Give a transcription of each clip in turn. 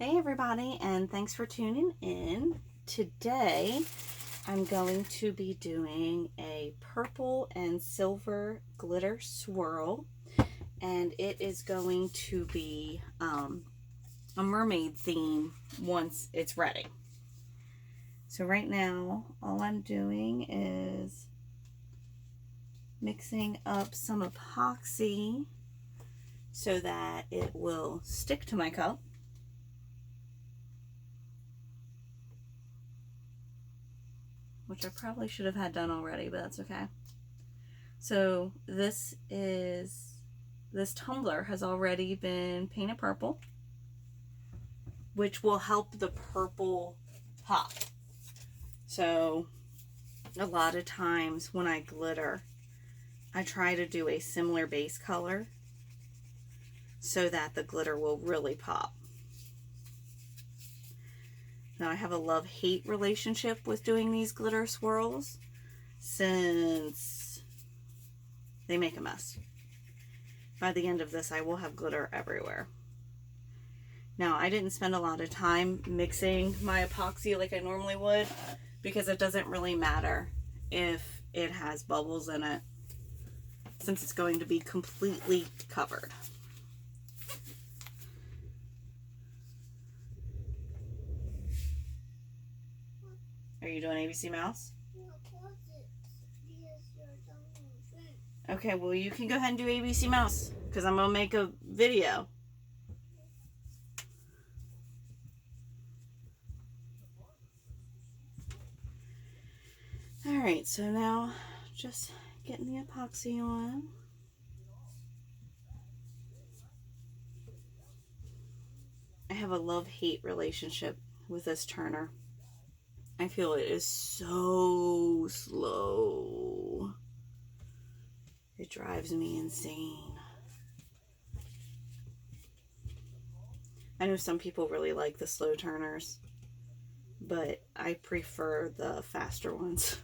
Hey everybody, and thanks for tuning in. Today I'm going to be doing a purple and silver glitter swirl, and it is going to be a mermaid theme once it's ready. So right now all I'm doing is mixing up some epoxy so that it will stick to my cup. Which I probably should have had done already, but that's okay. So this tumbler has already been painted purple, which will help the purple pop. So a lot of times when I glitter, I try to do a similar base color so that the glitter will really pop. Now I have a love-hate relationship with doing these glitter swirls since they make a mess. By the end of this, I will have glitter everywhere. Now, I didn't spend a lot of time mixing my epoxy like I normally would because it doesn't really matter if it has bubbles in it since it's going to be completely covered. Are you doing ABC Mouse? Okay, well you can go ahead and do ABC Mouse because I'm going to make a video. Alright, so now just getting the epoxy on. I have a love-hate relationship with this turner. I feel it is so slow. It drives me insane. I know some people really like the slow turners, but I prefer the faster ones.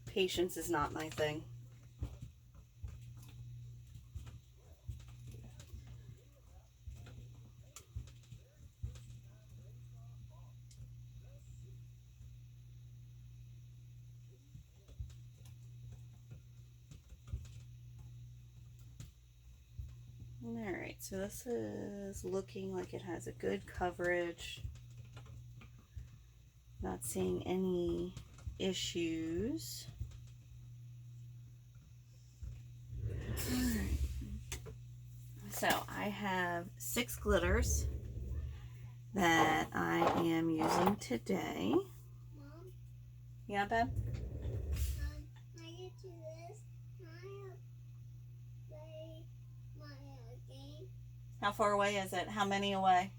Patience is not my thing. Alright, so this is looking like it has a good coverage. Not seeing any issues. Alright. So I have 6 glitters that I am using today. Mom? Yeah, babe? When I get to this, can I play my game? How far away is it? How many away?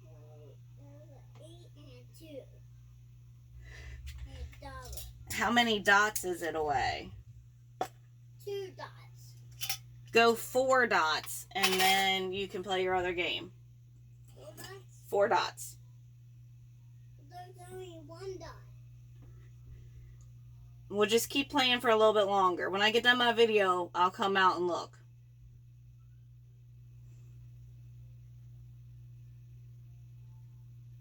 There's an 8 and 2. And a dollar. How many dots is it away? 2 dots. Go 4 dots, and then you can play your other game. 4 dots? 4 dots. There's only 1 dot. We'll just keep playing for a little bit longer. When I get done my video, I'll come out and look.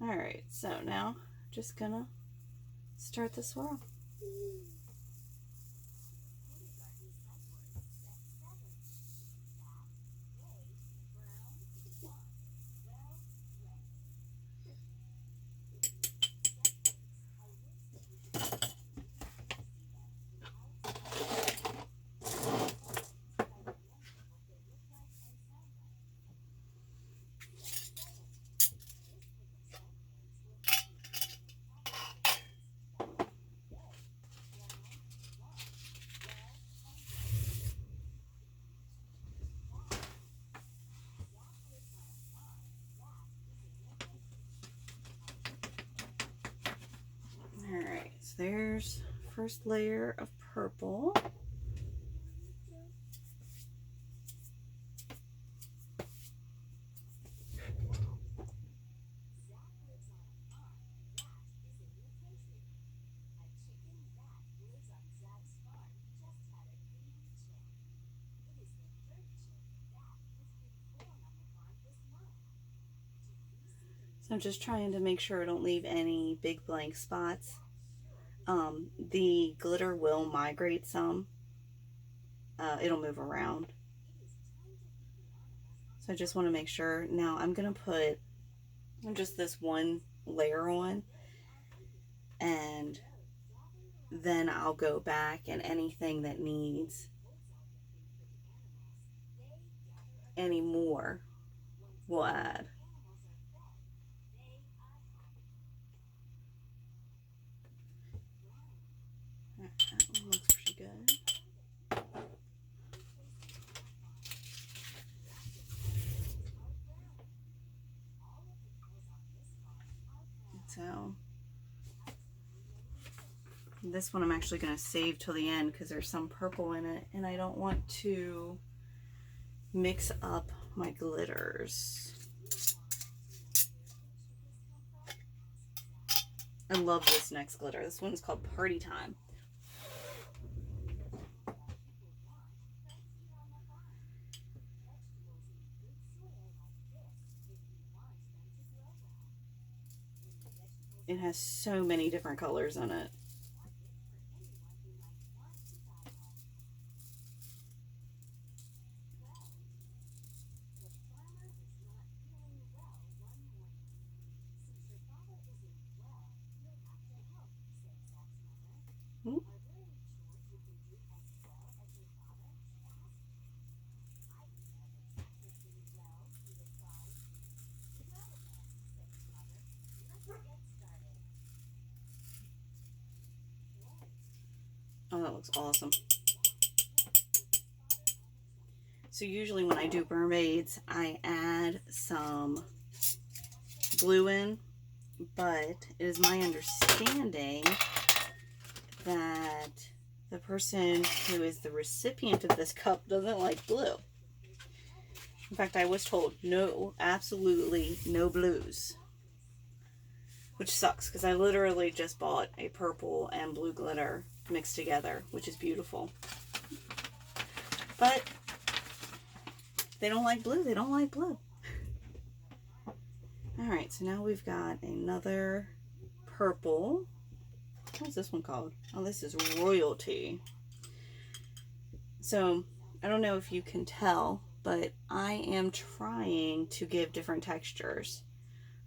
Alright, so now just gonna start the swirl. Alright, so there's first layer of purple. I'm just trying to make sure I don't leave any big blank spots. The glitter will migrate some. It'll move around. So I just want to make sure. Now I'm going to put just this one layer on, and then I'll go back, and anything that needs any more we'll add. That one looks pretty good. So this one I'm actually going to save till the end because there's some purple in it, and I don't want to mix up my glitters. I love this next glitter. This one's called Party Time. It has so many different colors in it. Oh, that looks awesome. So usually when I do mermaids, I add some glue in, but it is my understanding that the person who is the recipient of this cup doesn't like blue. In fact, I was told no, absolutely no blues. Which sucks because I literally just bought a purple and blue glitter mixed together, which is beautiful. But they don't like blue. They don't like blue. Alright, so now we've got another purple. What's this one called? Oh, this is Royalty. So, I don't know if you can tell, but I am trying to give different textures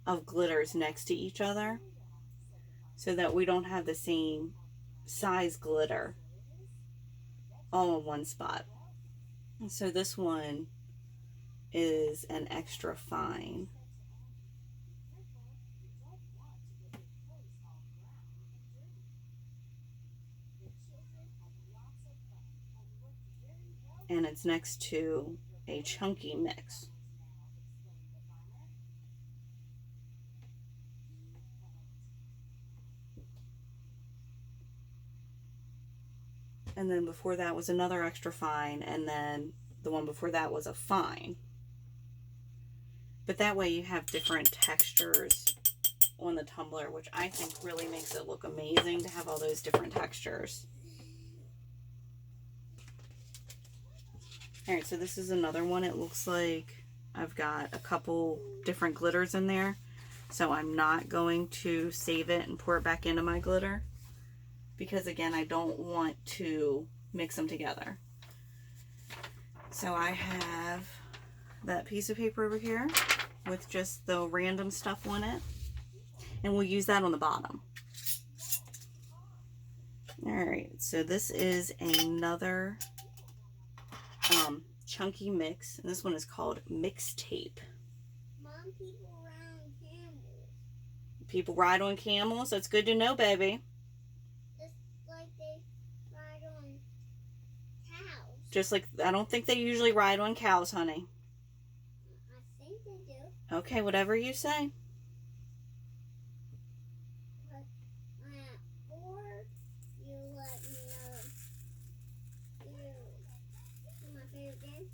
of glitters next to each other so that we don't have the same size glitter all in one spot. And so this one is an extra fine. And it's next to a chunky mix. And then before that was another extra fine, and then the one before that was a fine. But that way you have different textures on the tumbler, which I think really makes it look amazing to have all those different textures. Alright, so this is another one. It looks like I've got a couple different glitters in there. So I'm not going to save it and pour it back into my glitter, because again, I don't want to mix them together. So I have that piece of paper over here with just the random stuff on it, and we'll use that on the bottom. Alright, so this is another chunky mix, and this one is called Mixtape. Mom, people ride on camels. People ride on camels? That's good to know, baby. Just like they ride on cows. Just like, I don't think they usually ride on cows, honey. I think they do. Okay, whatever you say. But or you let me know. You my favorite game.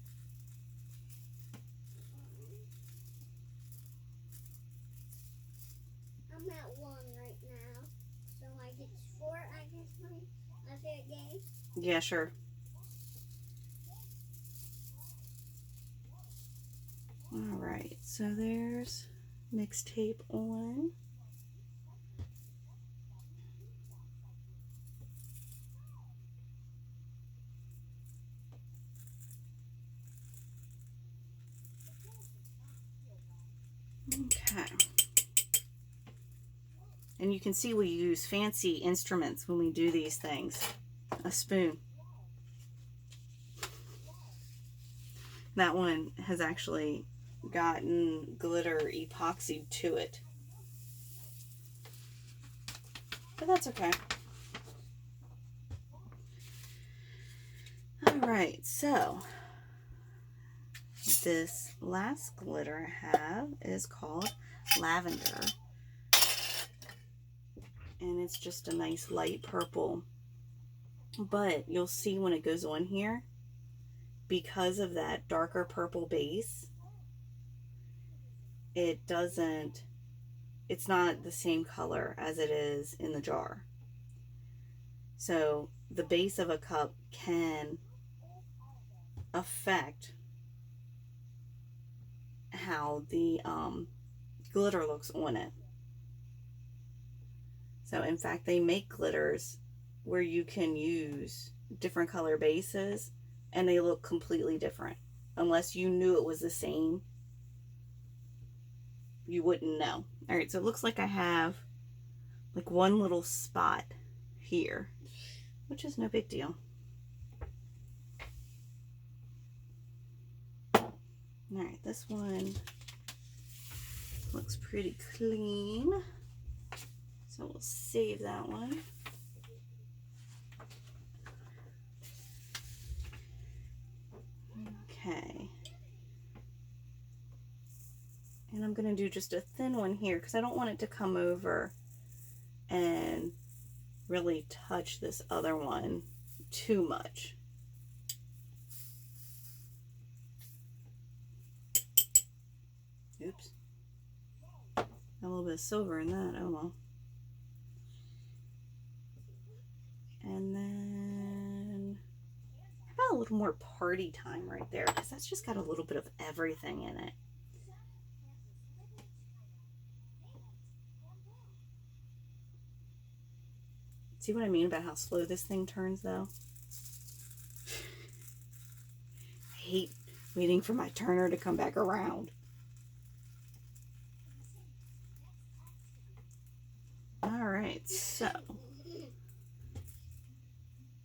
I'm at 1 right now, so I get 4. I guess my favorite game. Yeah, sure. Alright, so there's mix tape on. Okay. And you can see we use fancy instruments when we do these things. A spoon. That one has actually gotten glitter epoxied to it. But that's okay. Alright, so this last glitter I have is called Lavender. And it's just a nice light purple. But you'll see when it goes on here, because of that darker purple base, it's not the same color as it is in the jar. So the base of a cup can affect how the glitter looks on it. So in fact, they make glitters where you can use different color bases and they look completely different. Unless you knew it was the same, you wouldn't know. All right, so it looks like I have like one little spot here, which is no big deal. All right, this one looks pretty clean. So we'll save that one. Okay. And I'm going to do just a thin one here because I don't want it to come over and really touch this other one too much. Oops. Got a little bit of silver in that. Oh well. And then how about a little more party time right there, because that's just got a little bit of everything in it. See what I mean about how slow this thing turns though? I hate waiting for my turner to come back around. Alright, so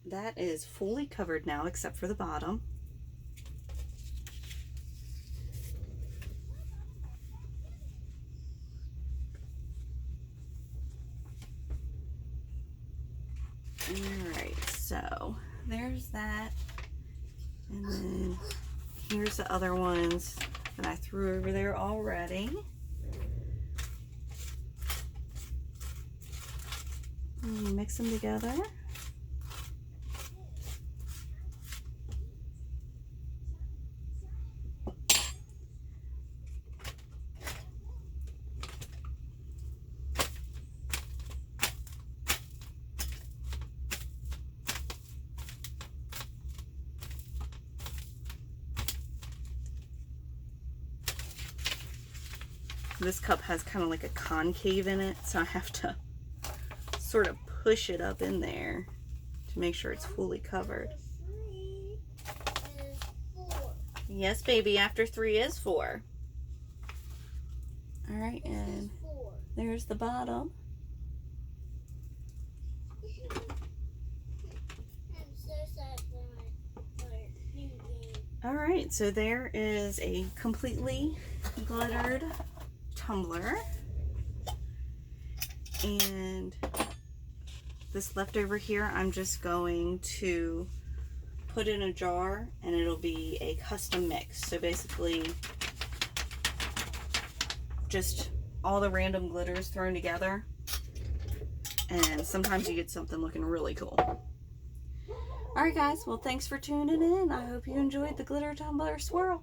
that is fully covered now except for the bottom. Alright, so there's that. And then here's the other ones that I threw over there already. And mix them together. This cup has kind of like a concave in it, so I have to sort of push it up in there to make sure it's fully covered. 3 is 4. Yes, baby, after 3 is 4. All right, and 4. there's the bottom. I'm so sad for my new game. All right, so there is a completely glittered tumbler. And this leftover here, I'm just going to put in a jar and it'll be a custom mix. So basically just all the random glitters thrown together, and sometimes you get something looking really cool. Alright guys, well thanks for tuning in. I hope you enjoyed the glitter tumbler swirl.